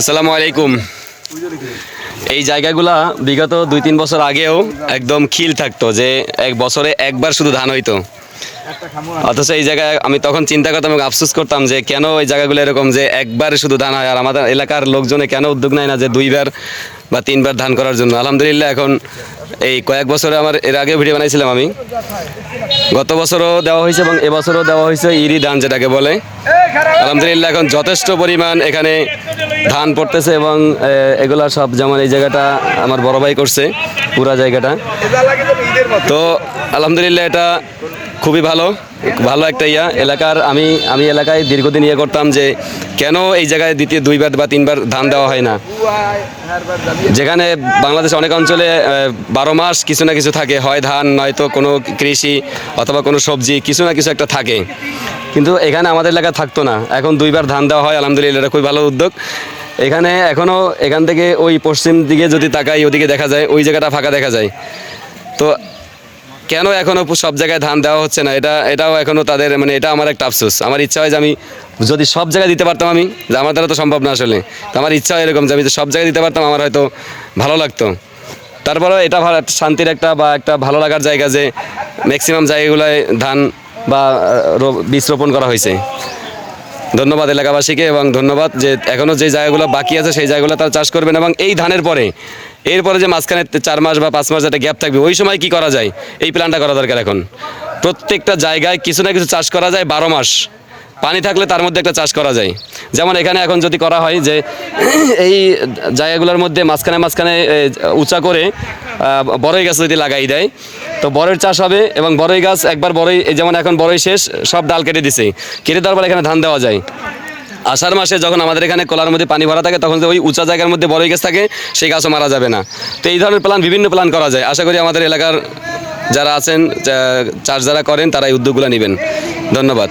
আসসালামু আলাইকুম। এই জায়গাগুলা বিগত 2-3 বছর আগেও একদম খিল থাকতো, যে এক বছরে একবার শুধু ধান হইতো। অথচ এই জায়গায় আমি তখন চিন্তা করতাম এবং আফসোস করতাম যে কেন এই জায়গাগুলো এরকম যে একবার শুধু ধান হয়, আর আমাদের এলাকার লোকজনে কেন উদ্যোগ নেয় না যে 2বার বা 3বার ধান করার জন্য। আলহামদুলিল্লাহ এখন এই কয়েক বছরে আমার এর আগে ভিডিও বানাইছিলাম আমি, গত বছরও দেওয়া হয়েছে এবং এবছরও দেওয়া হয়েছে ইরি ধান যেটাকে বলে। আলহামদুলিল্লাহ এখন যথেষ্ট পরিমাণ এখানে ধান পড়তেছে এবং এগুলা সব, যেমন এই জায়গাটা আমার বড় ভাই করছে পুরা জায়গাটা। তো আলহামদুলিল্লাহ এটা খুবই ভালো একটা এলাকার। আমি এলাকায় দীর্ঘদিন করতাম যে কেন এই জায়গায় 2বার বা 3বার ধান দেওয়া হয় না, যেখানে বাংলাদেশে অনেক অঞ্চলে 12 মাস কিছু না কিছু থাকে, হয় ধান নয়তো কোনো কৃষি অথবা কোনো সবজি, কিছু না কিছু একটা থাকে। কিন্তু এখানে আমাদের এলাকায় থাকতো না, এখন 2বার ধান দেওয়া হয়। আলহামদুলিল্লাহ এটা খুবই ভালো উদ্যোগ। এখানে এখনও এখান থেকে ওই পশ্চিম দিকে যদি তাকাই, ওদিকে দেখা যায় ওই জায়গাটা ফাঁকা দেখা যায়। তো কেন এখনও সব জায়গায় ধান দেওয়া হচ্ছে না, এটাও এখনও তাদের, মানে এটা আমার একটা আফসোস। আমার ইচ্ছা হয় যে আমি যদি সব জায়গায় দিতে পারতাম, আমি যে আমার দ্বারা তো সম্ভব না আসলে, তো আমার ইচ্ছা হয় এরকম যে আমি সব জায়গায় দিতে পারতাম, আমার হয়তো ভালো লাগতো। তারপরেও এটা শান্তির একটা বা একটা ভালো লাগার জায়গা যে ম্যাক্সিমাম জায়গাগুলোয় ধান বা বীজ রোপণ করা হয়েছে। ধন্যবাদ এলাকাবাসীকে, এবং ধন্যবাদ যে এখনও যে জায়গাগুলো বাকি আছে সেই জায়গাগুলো তারা চাষ করবেন। এবং এই ধানের পরে এরপরে যে মাঝখানে 4 মাস বা 5 মাস একটা গ্যাপ থাকবে, ওই সময় কি করা যায় এই প্ল্যানটা করা দরকার। এখন প্রত্যেকটা জায়গায় কিছু না কিছু চাষ করা যায়, 12 মাস পানি থাকলে তার মধ্যে একটা চাষ করা যায়। যেমন এখানে এখন যদি করা হয় যে এই জায়গাগুলোর মধ্যে মাঝখানে উঁচা করে বড়ই গাছ যদি লাগাই দেয়, তো বড়ের চাষ হবে এবং বড়ই গাছ একবার বড়ই, যেমন এখন বড়ই শেষ, সব ডাল কেটে দেওয়ার পর এখানে ধান দেওয়া যায়। আষাঢ় মাসে যখন আমাদের এখানে কলার মধ্যে পানি ভরা থাকে, তখন ওই উঁচা জায়গার মধ্যে বড়ই গাছ থাকে, সেই গাছও মারা যাবে না। তো এই ধরনের বিভিন্ন প্ল্যান করা যায়। আশা করি আমাদের এলাকার যারা আছেন, চাষ যারা করেন, তারা এই উদ্যোগগুলো নেবেন। ধন্যবাদ।